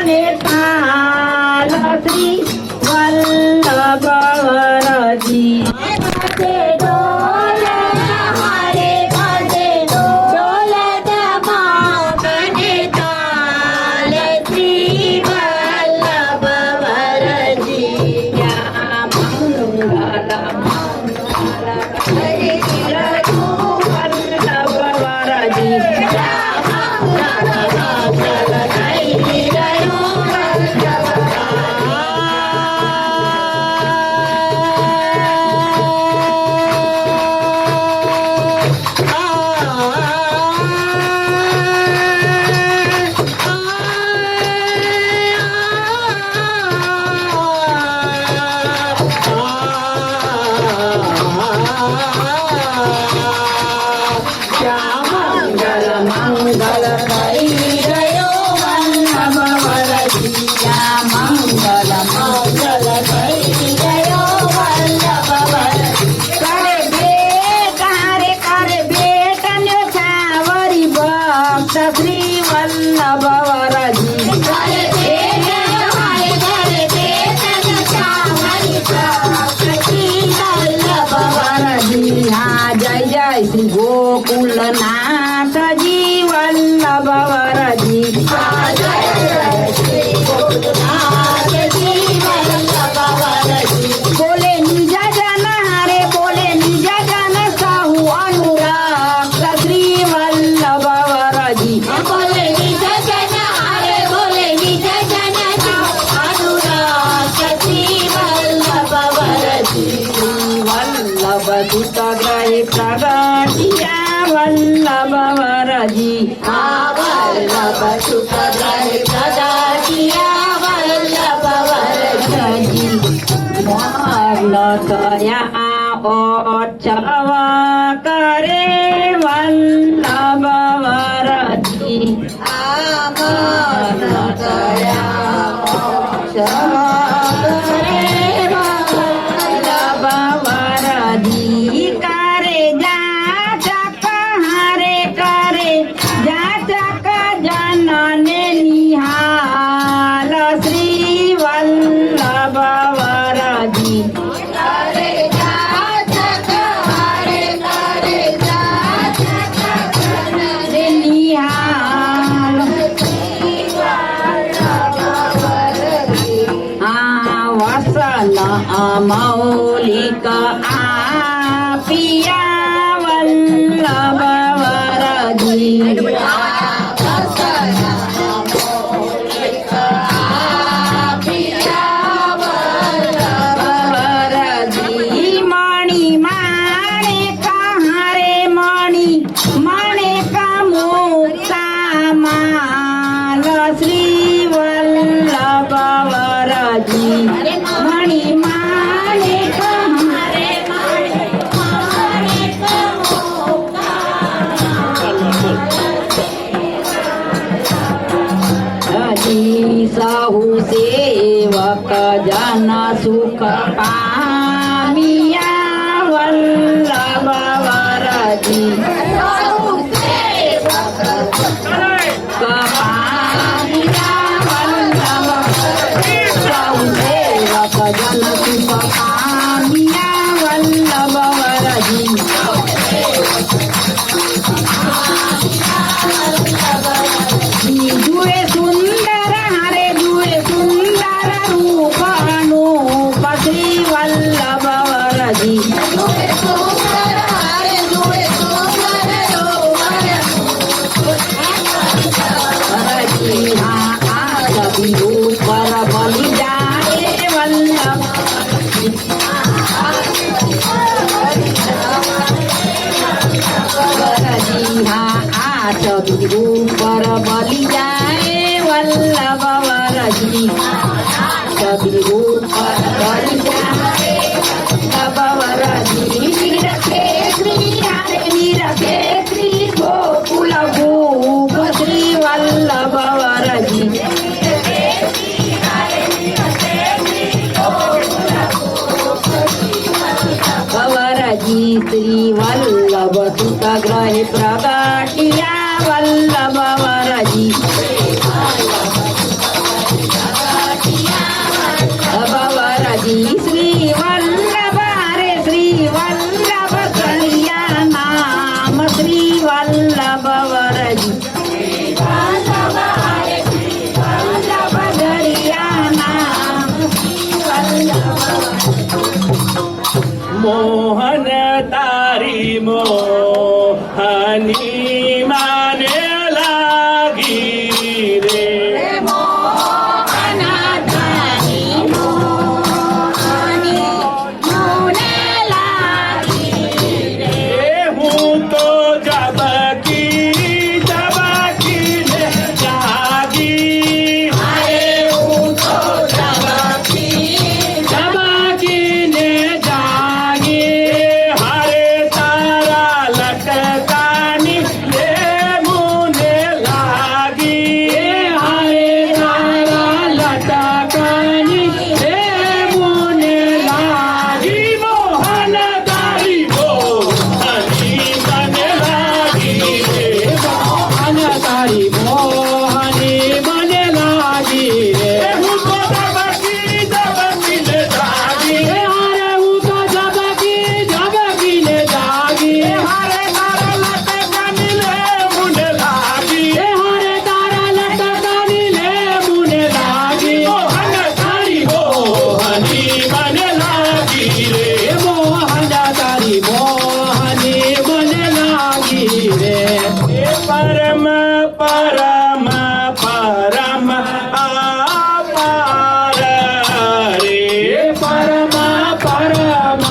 म्हणे ताल श्री वल्लभवरजी गोकुलनाथ जी वल्लभवरजी बोले निज जन हरे बोले निज जन साहू अनुराग श्री वल्लभवरजी बोले निज जन हरे बोले निज जन अनुराग श्री वल्लभवरजी वल्लभ सुत ग्रहे प्रगटिया वल्लभवरजी वल्लभ सुत ग्रहे प्रगटिया वल्लभवरजी तया ओचव करे वल्लभवरजी तया ओचव करे वल्लभवरजी करे जाचक हरे करे जाचक जनने निहाल श्री वल्लभवरजी करे जाचक हरे करे जाचक जनने निहाल श्री वल्लभवरजी वसन अमौलिक आपिया वल्लभवरजी मणि माणे हरे मणि माणे का मुक्ता माल श्री वल्लभवरजी मणि माणे हरे साहू सेवक जन सुख पामिया वल्लभवरजी साहू सेवक पामिया वल्लभवरजी साहू सेवक जन सुख पामिया वल्लभवरजी जुए सुंदर हरे जुए सुंदर रूप अनूप श्री वल्लभवरजी पर बलि जाए वल्लभवरजी पर बलि जाए वल्लभवरजी कभी पर बलि जाए वल्लभवरजी निरखे श्री गोकुल भूप श्री वल्लभवरजी वल्लभवरजी श्री वल्लभ सुत ग्रहे प्रगटिया वल्लभवरजी मोहन तारी मोहनी माने लागी रे हूँ तो जबकि जबकि ने जागी जबकि ने जागी हरे तारा लटकानी ले मुने लागी हरे तारा लटकानी ले मुने लागी मोहन तारी मोहनी बने लागी रे मोहन तारी मोहनी बने लागी रे हूँ तो जबकि जबकि ने जागी हरे हूँ तो जबकि जबकि ने जागी हरे तारा लटकानी ले मुने लागी हरे तारा लटकानी ले मुने लागी मोहन तारी मोहनी बने लागी रे मोहन तारी मोहनी बने लागी रे परम परम परम अपार रे परम परम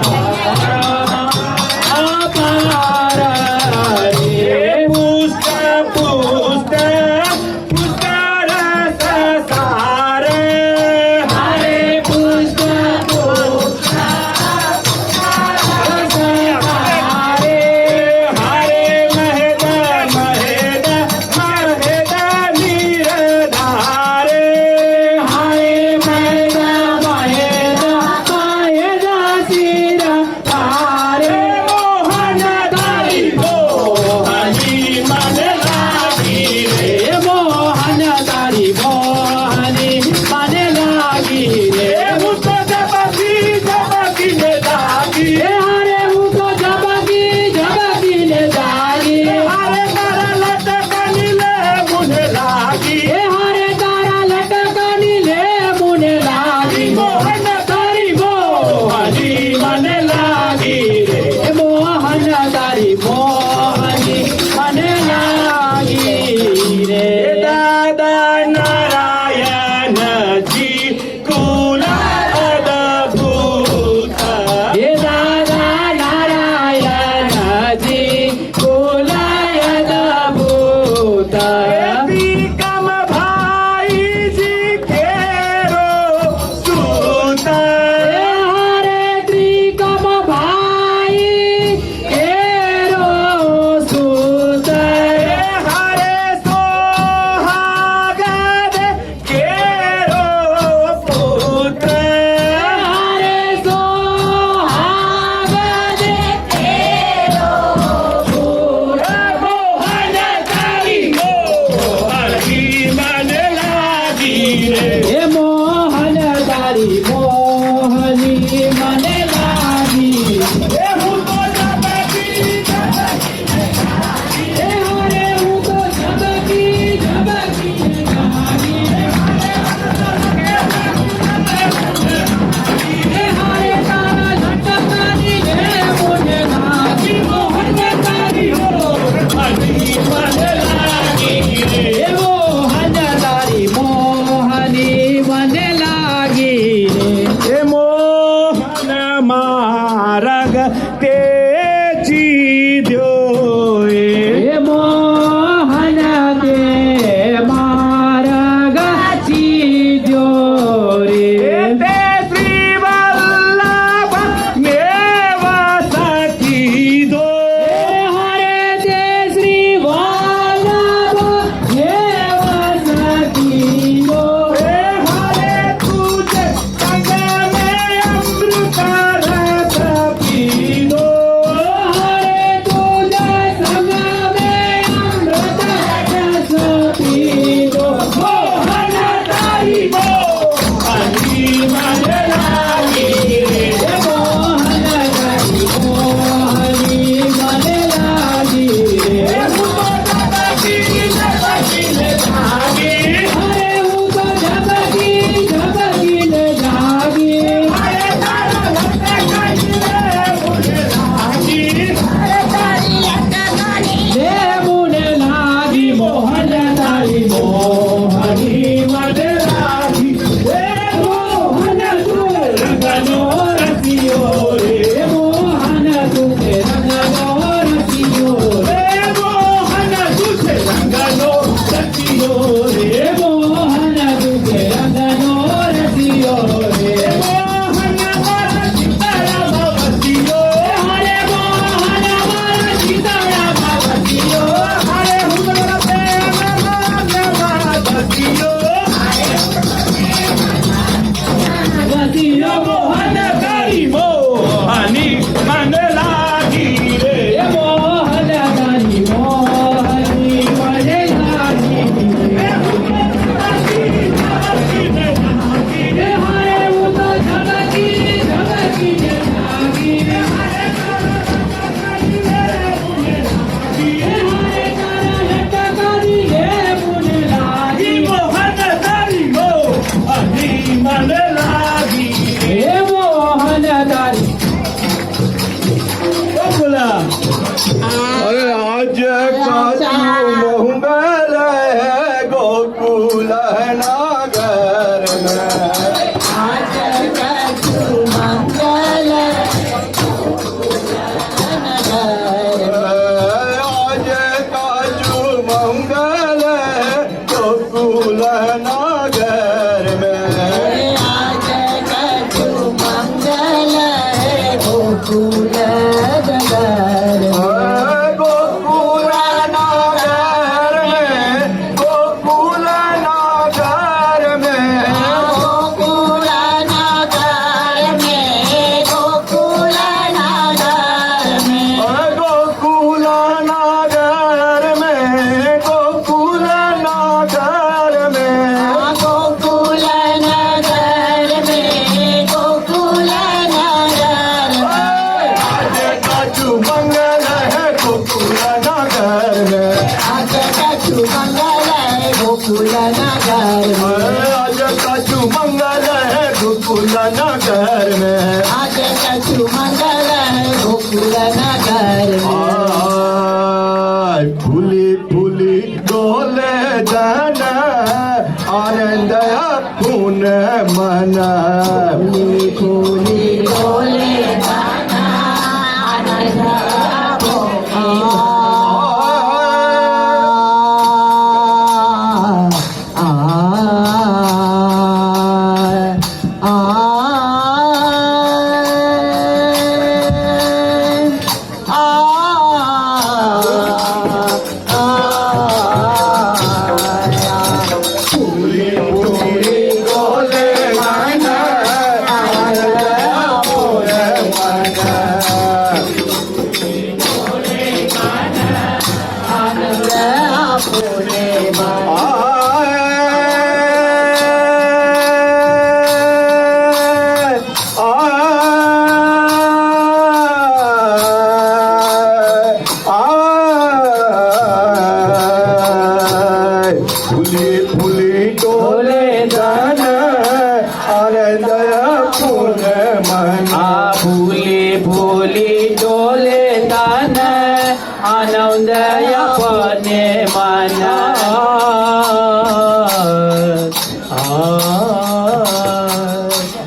परम अपार रे पुष्ट पुष्ट पुष्ट रस सार हरे पुष्ट पुष्ट रस हरे हरे महद महद महद नीरधारे हरे महद महद महद सिर धारे मोहन तारी मोहनी मन लागी रे मोहन तारी मोहनी मन लागी रे मुझको जबकि जबकि ने जागी हरे मुझको जबकि जबकि ने जागी हरे तारा लटकनी ले मुने लागी हरे तारा लटकनी ले मुने लागी मोहन तारी मोहनी मन लागी रे मोहन तारी मोहनी मन लागी रे दादा नारायण जी कुला अद्भुत हे दादा नारायण जी कुलाय अद्भुत कम भाई जी केरो सूत हरे त्रिकम भाई केरो सूत हरे सोहागद केरो पुत्र हरे सोहागद केरो पुत्र मोहन तारी मोहनी मन लागी रे मोहन तारी मोहनी मन लागी हे हूँ तो जबकि जबकि हरे हूँ तो जबकि जबकि जागी हरे तारा लटकानी ले मुने लागी मोहन तारी मोहनी मन लागी रे मोहन तारी मोहनी मन लागी रे नगर में आज कछु मंगल नगर आज काजू मंगल गोकुल नगर में आज कछु मंगल गोकुल नगर गोकुल नगर में गोकुल नगर में गोकुल नगर में गोकुल नगर में गोकुल नगर में गोकुल नगर में गोकुल नगर में गोकुल नगर आज काजू मंगल है गोकुल नगर में आज कछु मंगल गोकुल नगर आज काजू मंगल है गोकुल नगर में आज कछु मंगल गोकुल नगर फूली फूली डोले जन आनंद पुन मन फूली फूली डोले गाना आनंद फूली फूली डोले जन आनंद पुन मन आनंद पुणे फुली फुली डोले जन आनंद पुन मन फुली फुली डोले दान आनंद यापने मन फुली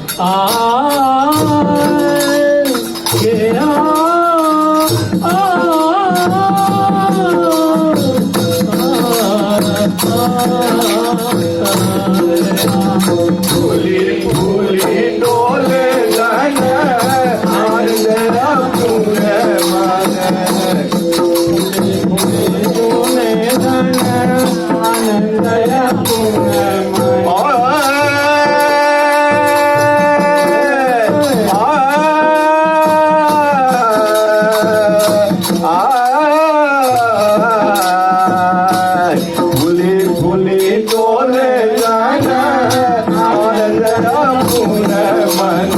फुली डोले जन आनंद पुन मन डोले दान आनंद यापने मन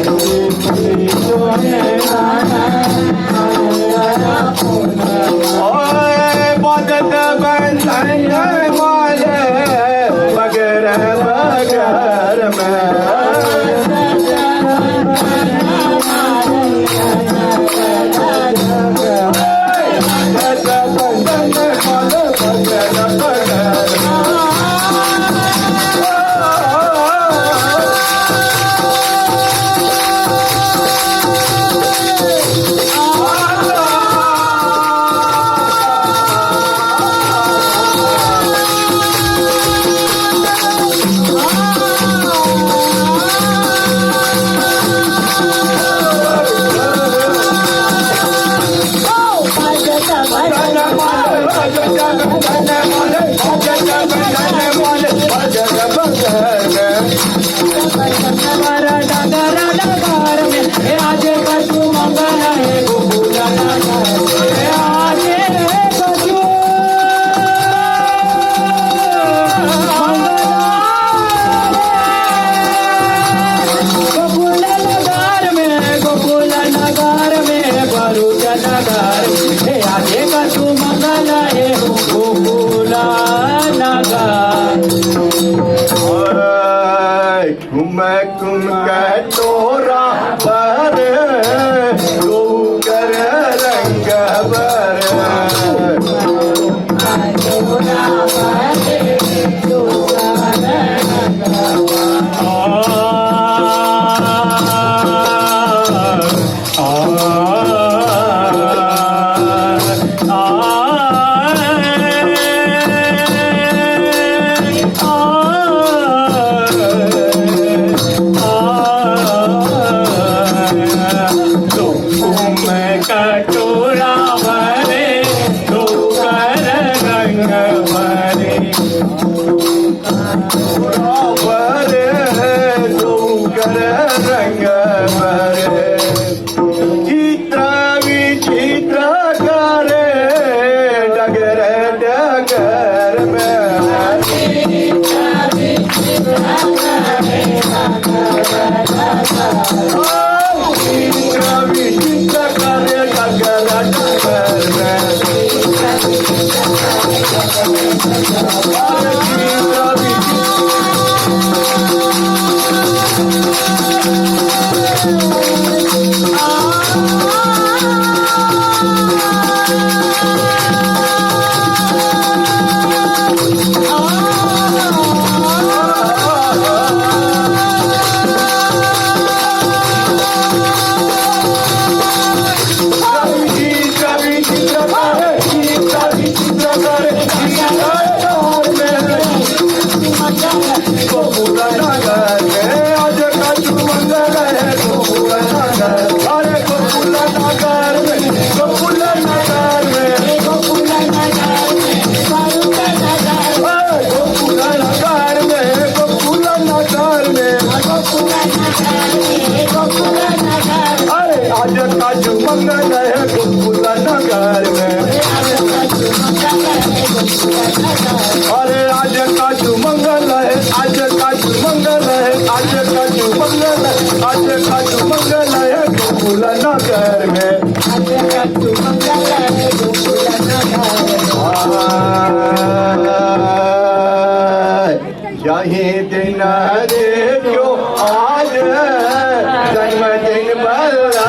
फुली फुली डोले जन आनंद पुन मन मदद बंधन वाले बगैर बगैर कुम कटोरा पर गो कर रंग बर बरे डोंगर रंग बरे चित्र विचित्र करे डगर डगर में चित्र विचित्र करे डगर डगर में मंगल है गोकुल नगर में अरे आज का जो मंगल है आज का जो मंगल है आज का जो मंगल है आज का जो मंगल है गोकुल नगर में यही दिन देखो आज जन्मदिन बल्लभ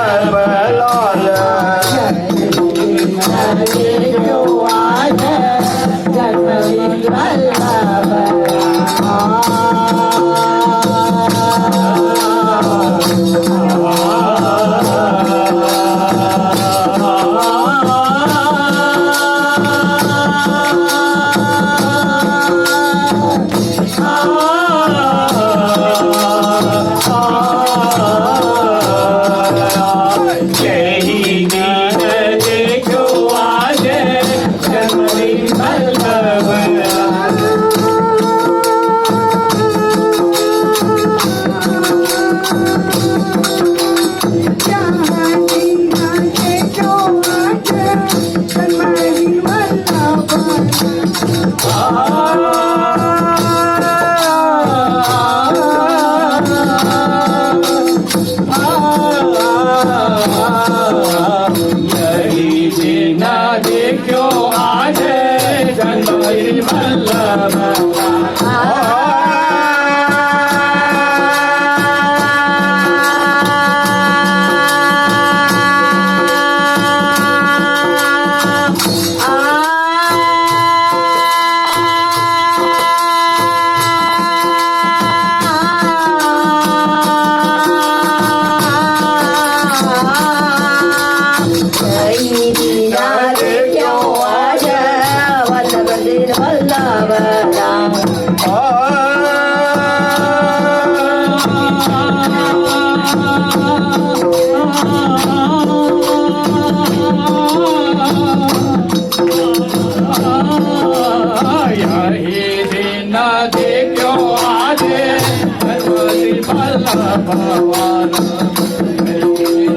लाल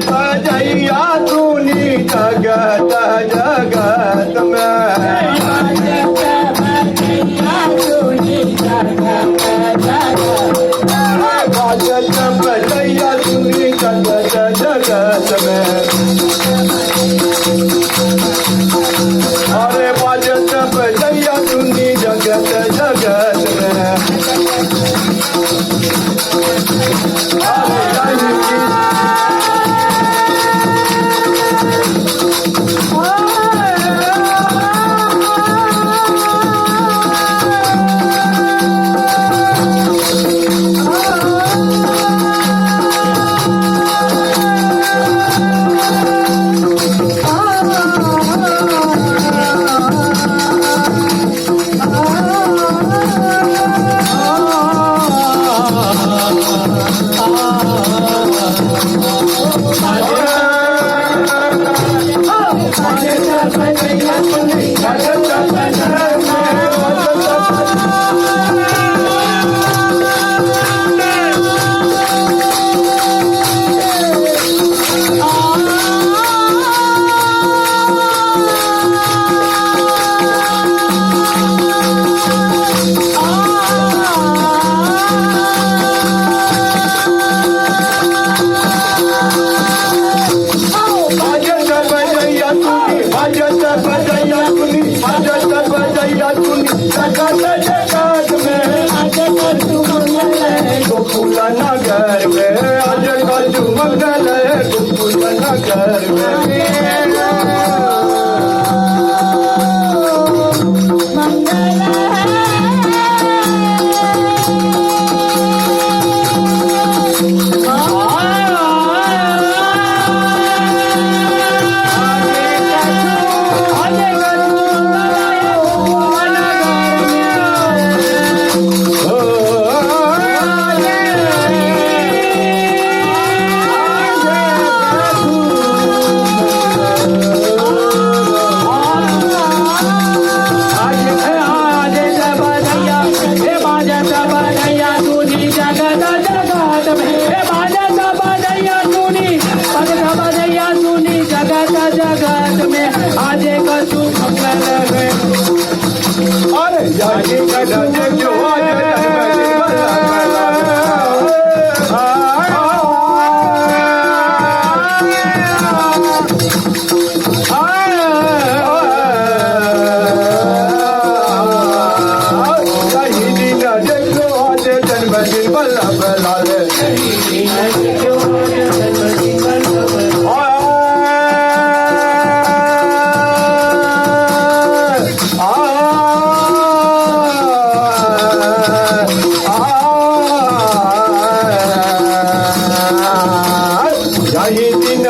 भजैया तूनी जगत जगत में भजत भजैया तूनी जगत जगत में अरे भजत भजैया तूनी जगत जगत में कछु मंगल है गोकुल नगर में आज कछु मंगल है गोकुल नगर में मंगल जगत में आज कछु मंगल है अरे जाके गदा जो जन्मदिन बल्लभ लाल यही दिन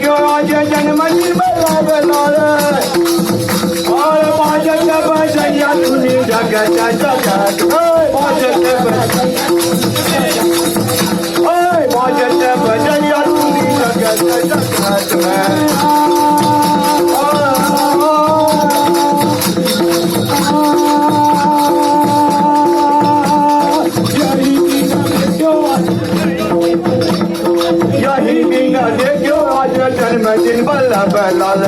जो आज जन्मदिन बल्लभ लाल जगत जगत बजैया तूनी जगत जगत में यही दिन देखो आज जन्मदिन बल्लभ लाल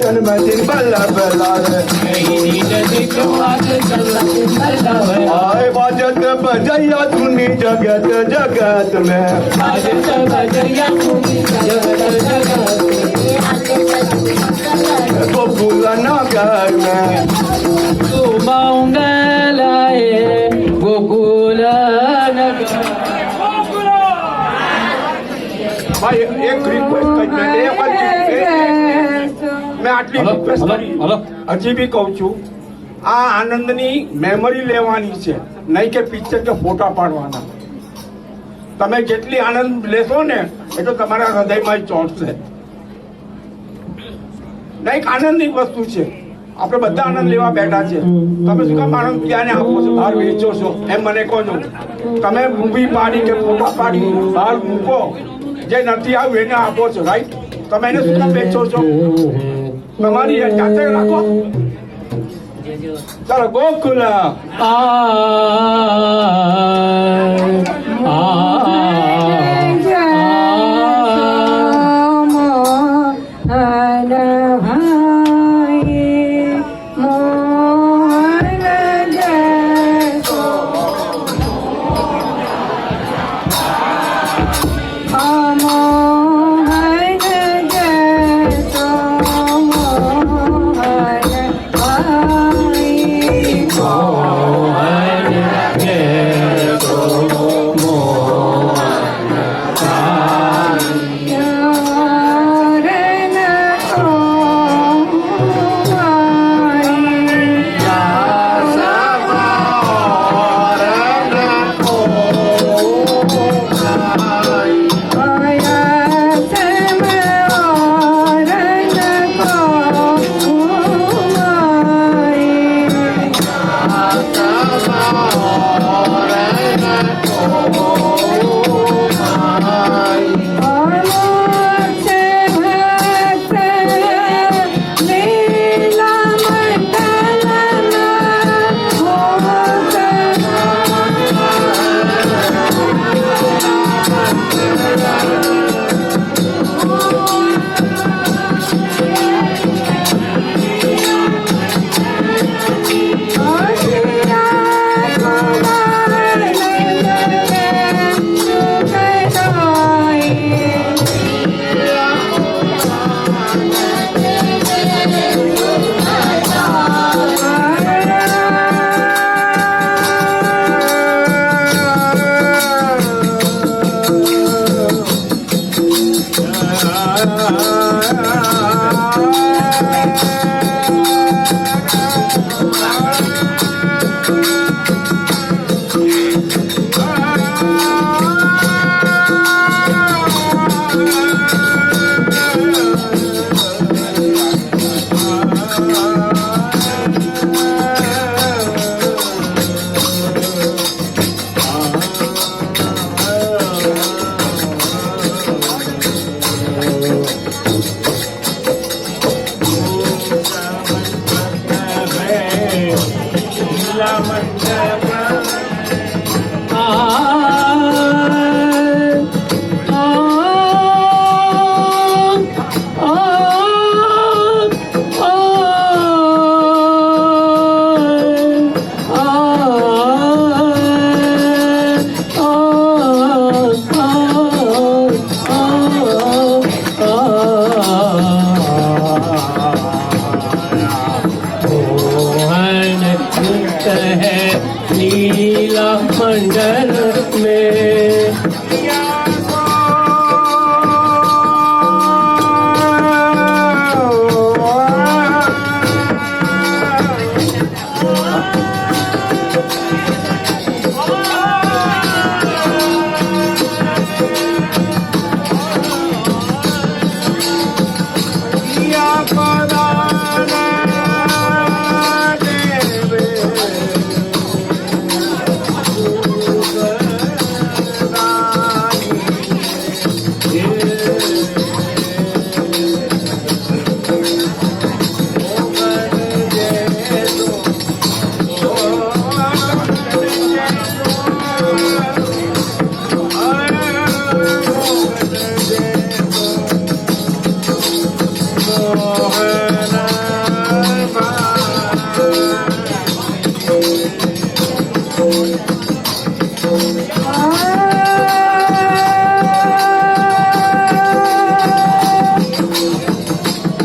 जन्मदिन बल्लभ लाल आए बाजत बजैया तूनी जगत जगत में गोकुल नगर में तू मंगल है गोकुल नगर भाई एक रिक्वेस्ट मैं आटली रिक्वेस्ट કરી હજી બી કહું છું આ આનંદની મેમરી લેવાની છે નહીં કે પિક્ચર કે ફોટા પાડવાના તમે જેટલી આનંદ લેશો ને એટલો તમારા હૃદયમાં ચોંટશે નહીં એક આનંદની વસ્તુ છે આપણે બધા આનંદ લેવા બેઠા છે તમે શું કામ આનંદ ક્યાંને આપો છો બહાર વેચો છો એમ મને કહો છો તમે મૂવી પાડી કે ફોટા પાડી બહાર મૂકો જે નથી આવ્યું એને આપો છો રાઈટ તમે એને શું કામ વેચો છો તમારી જાતે રાખો ચાલો ગોકુલ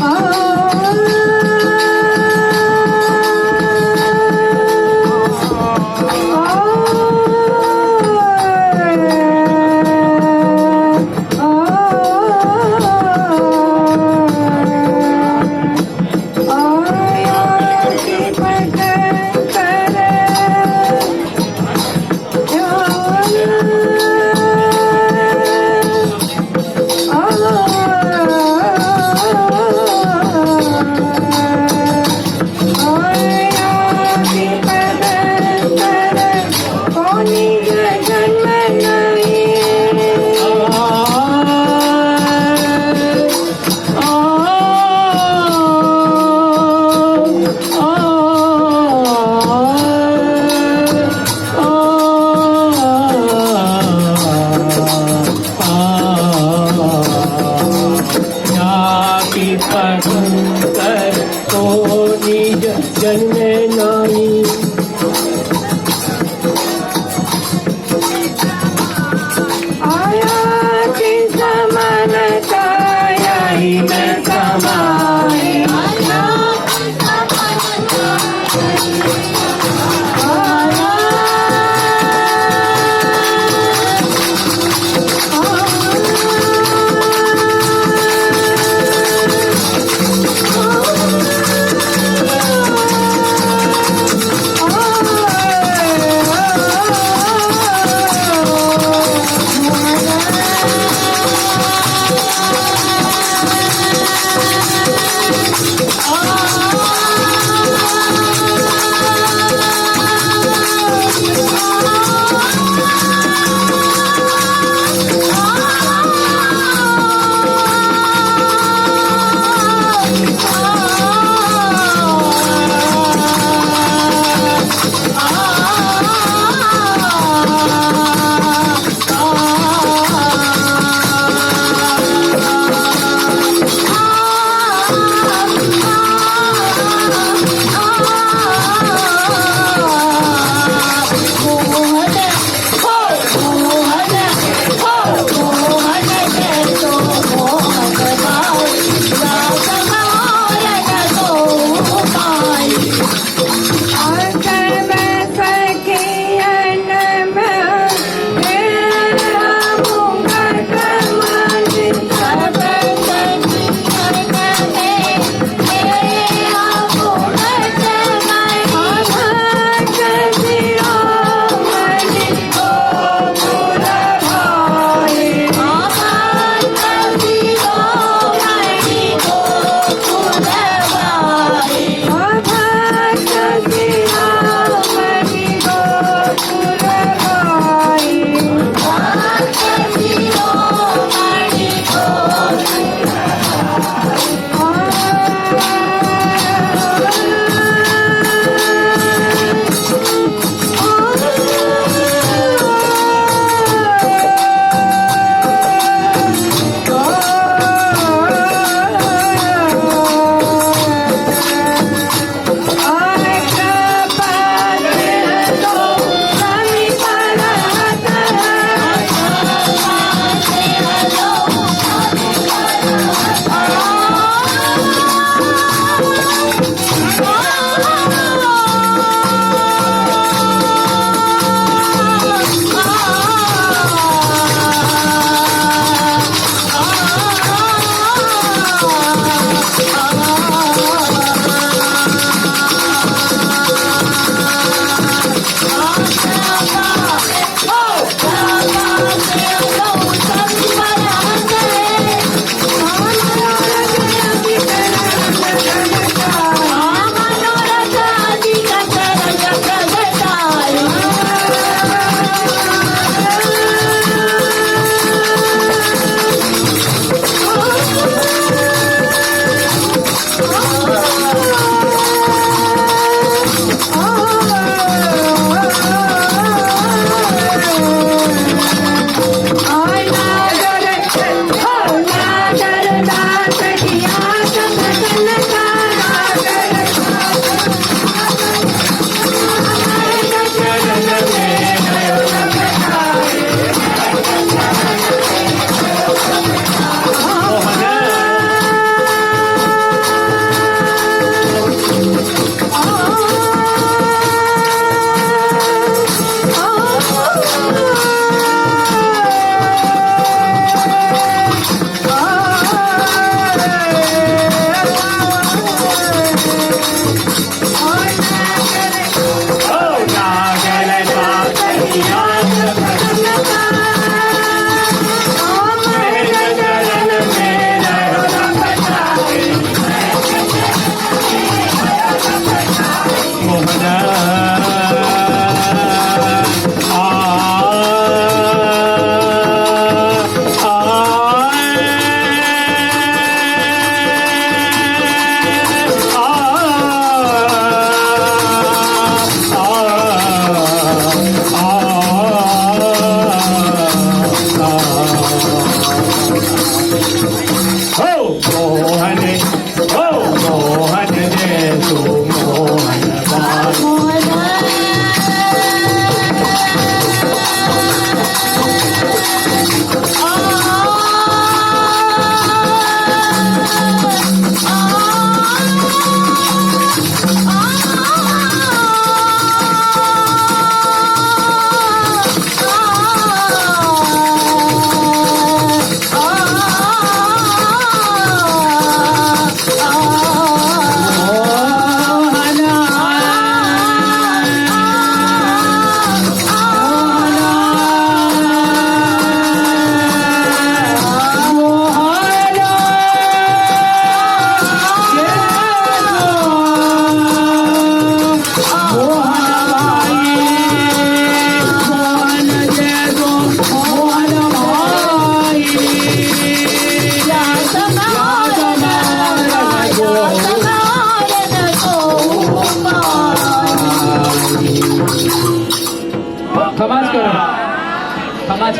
आ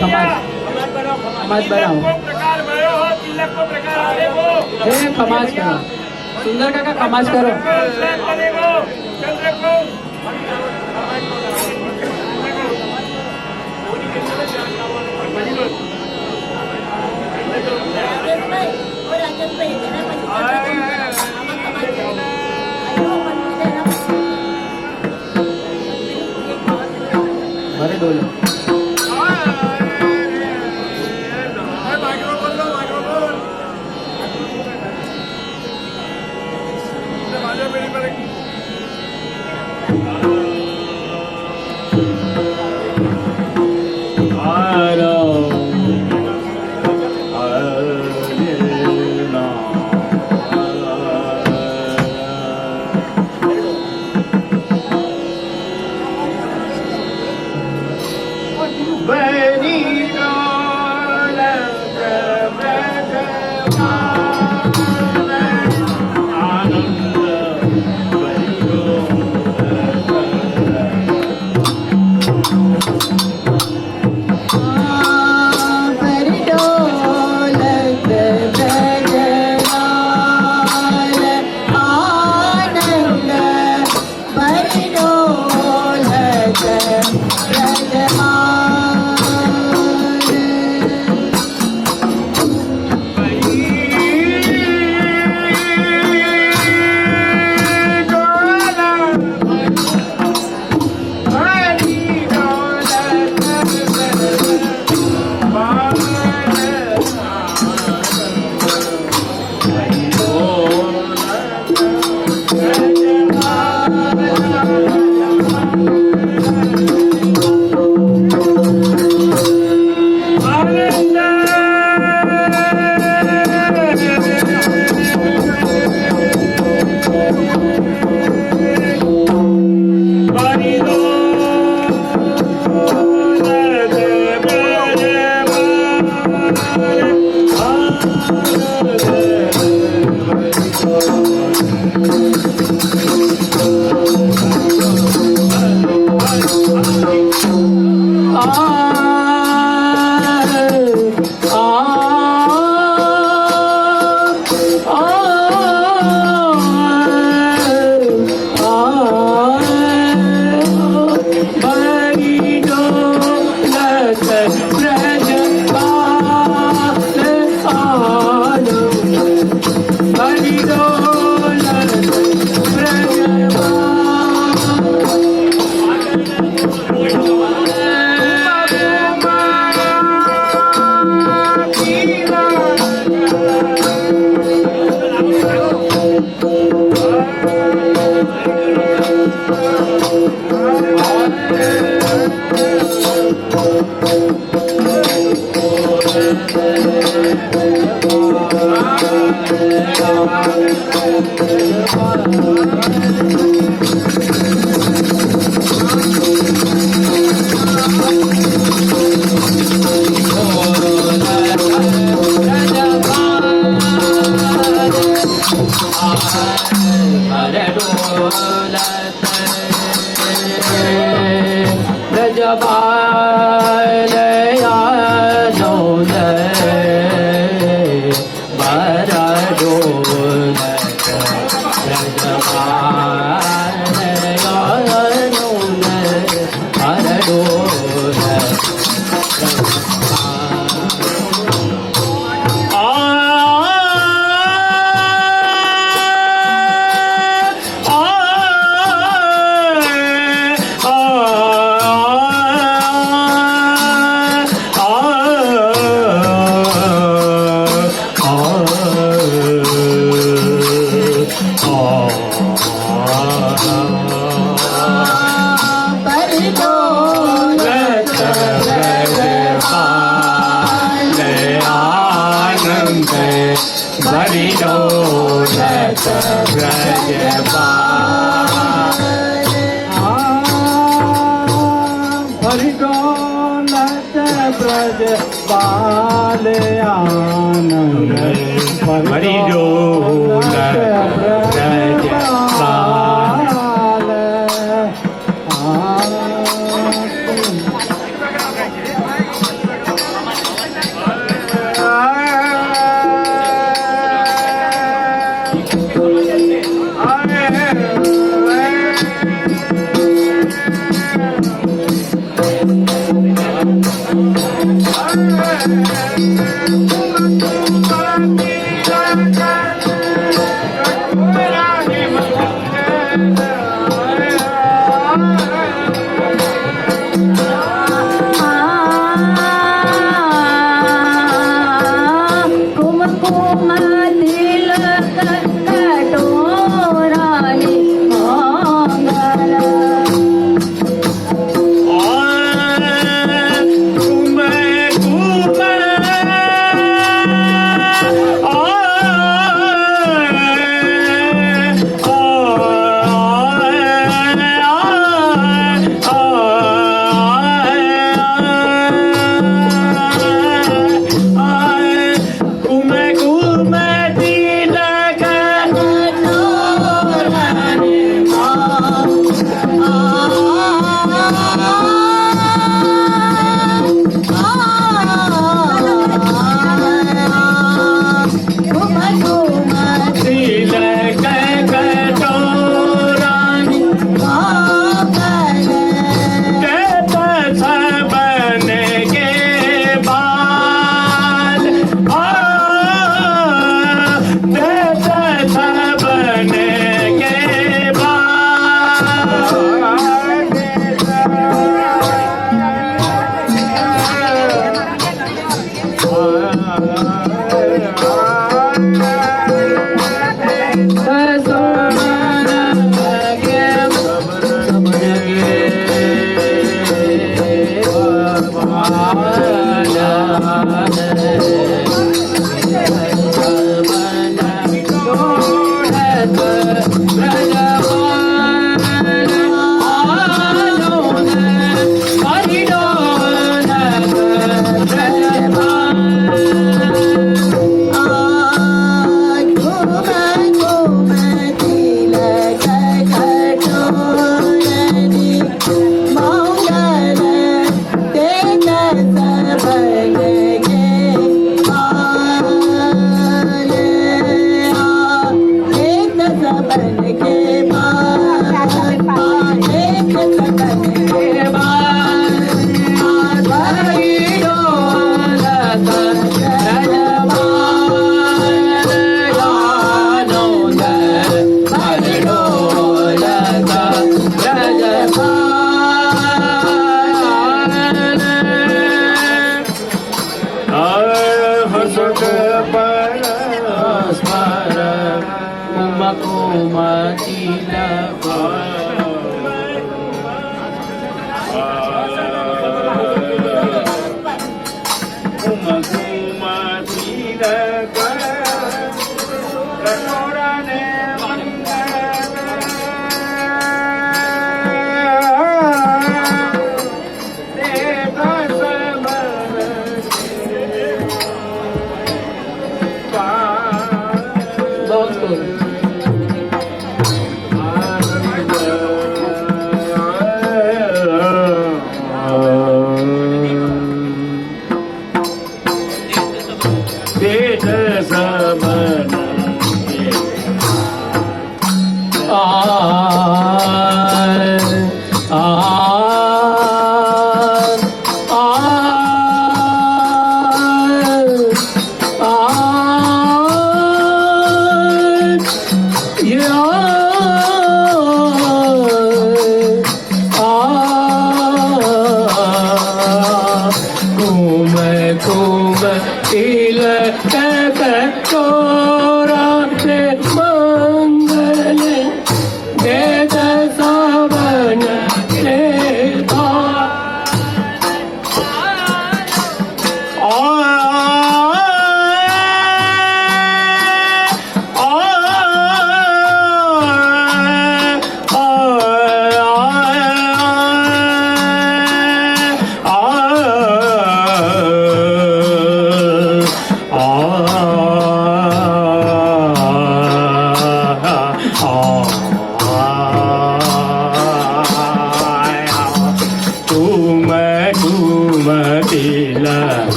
खमाज बनाओ हे खमाज करो सुंदर काका खमाज करो बरे बोलो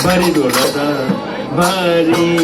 भारी डोलत भारी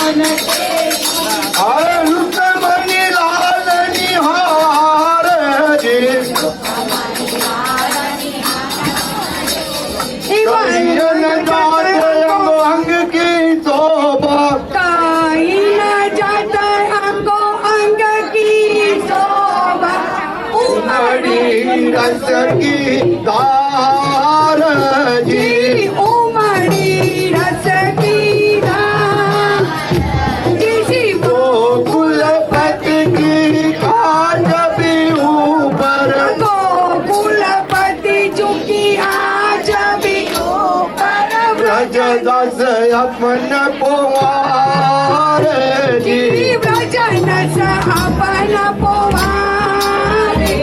मान रुक्मणी लाल निहार जी अंग की शोभा काही न जात अंगो अंग की शोभा उमड़ी रस की धार जी उमड़ी रस की धार जिसी कुलपति की काज भी ऊपर गोकुलपति चुकी आज भी ऊपर ब्रजदास अपन पोवार जी व्रजन अपन पोवारे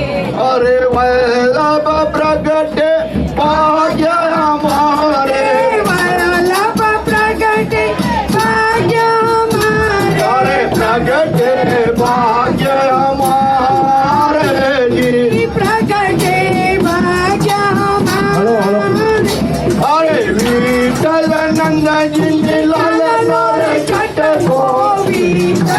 अरे वल्लभ प्रगट भाग्य हमारे वल्लभ प्रगट भाग्य हमारे अरे प्रगट भाग्य हमारे जी प्रगट भाग्य हमारे अरे विठल नंद जी लाल रे छठ गोविंद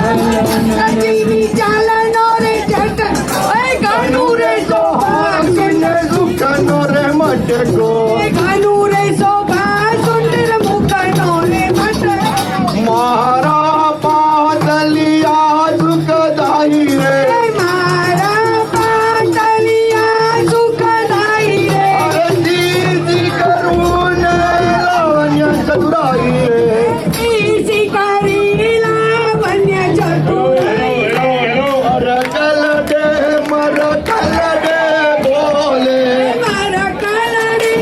सजीवी चालनो रे छठ ओए गानू रे सोहाग सुख नो रे मट को गानू रे शोभा सुंदर मुखनो रे मठ मारा पादलिया सुखदाई रे मारा पातलिया सुखदाई रे अरे दीदी करून लावण्य चतुराई रे इसी करी लावण्य चतुराई अरे कल दे मर कल दे बोले मारा कलरे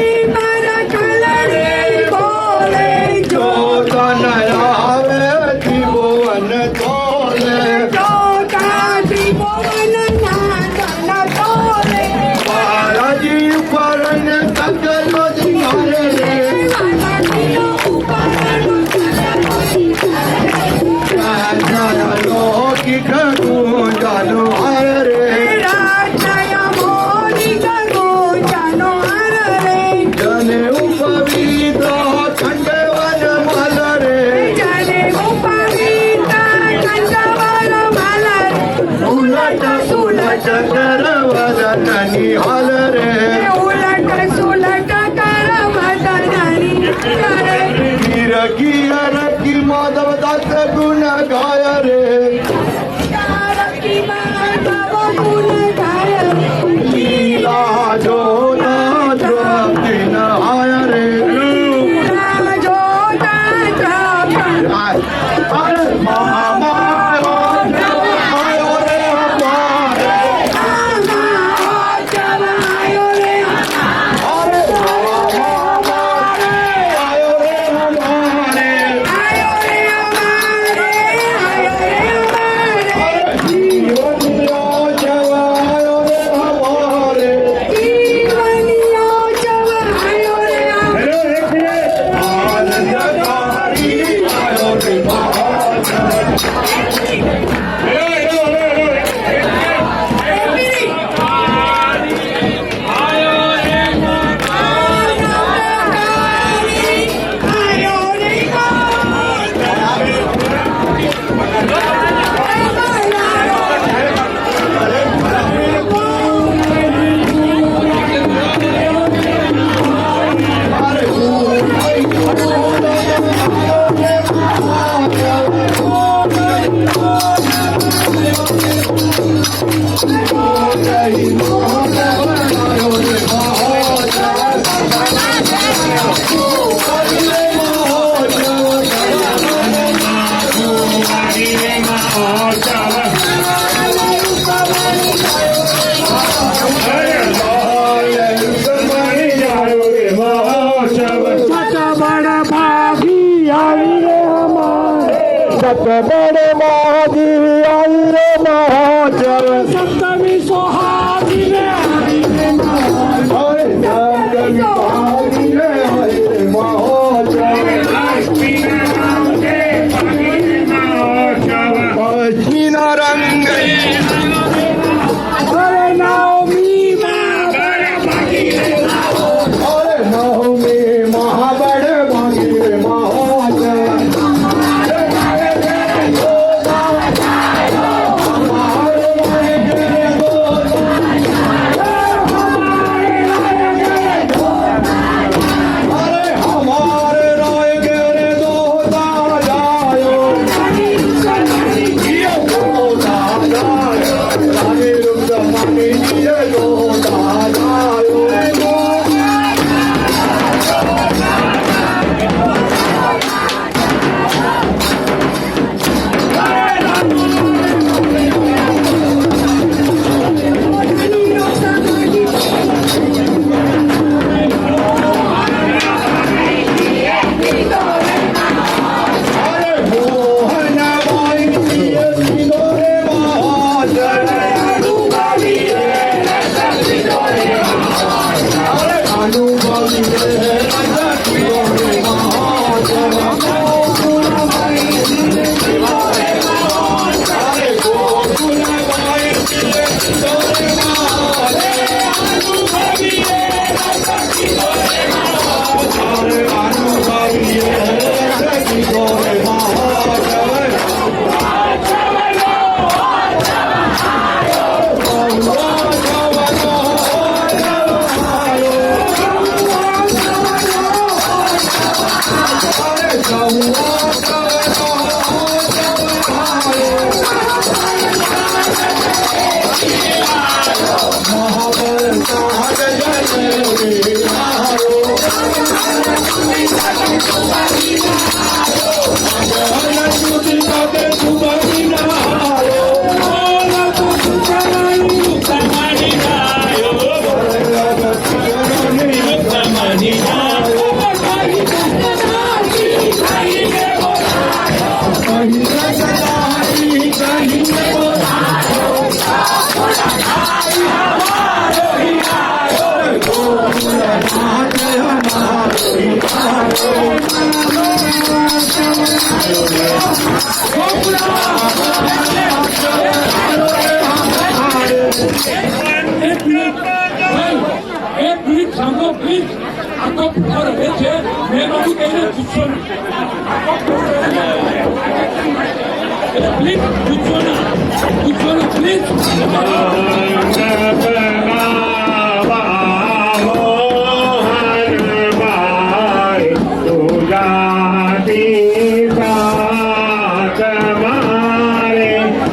बोले जो तन आवे त्रिभुवन तोले जो काटी पवन नादन तोले बालाजी परन सकल दिहारे रे वाला ऊपर की करू जानो हरे राजय मोनी गो जानो हर रे जने उपवीत खंडवन मल रे जले उपवीता कंदवर मलर उलट सुलट करवल निहाल रे उलट सुलट कर मदनी करे गिर गिर की माधव दास गुण गाय रे की माधव गुण गाय लीला जो ना द्रव्य न आय रे जो तात्र अरे महामायो आयो रे हमारे आयो रे अरे महामायो आयो रे हमारे आयो रे हमारे आयो रे हमारे जीवनियो जवायो रे हमारे जीवनियो जव आयो रे आनंदकारी आयो रे महाराज आयो रे बड़े महाजी आई रे महोत्सव सप्तमी सोहागी रे आई रे अरे सप्तमी सोहागी रे आई रे महोत्सव अश्विन रंग अरे नवमी अरे नवमी महाबड़ भागी रे महोत्सव એક મિનિટ સાંભળો પ્લીઝ આખો ફોર રહે છે મહેરબાની કરીને પૂછો પ્લીઝ પૂછો ના પ્લીઝ तुझा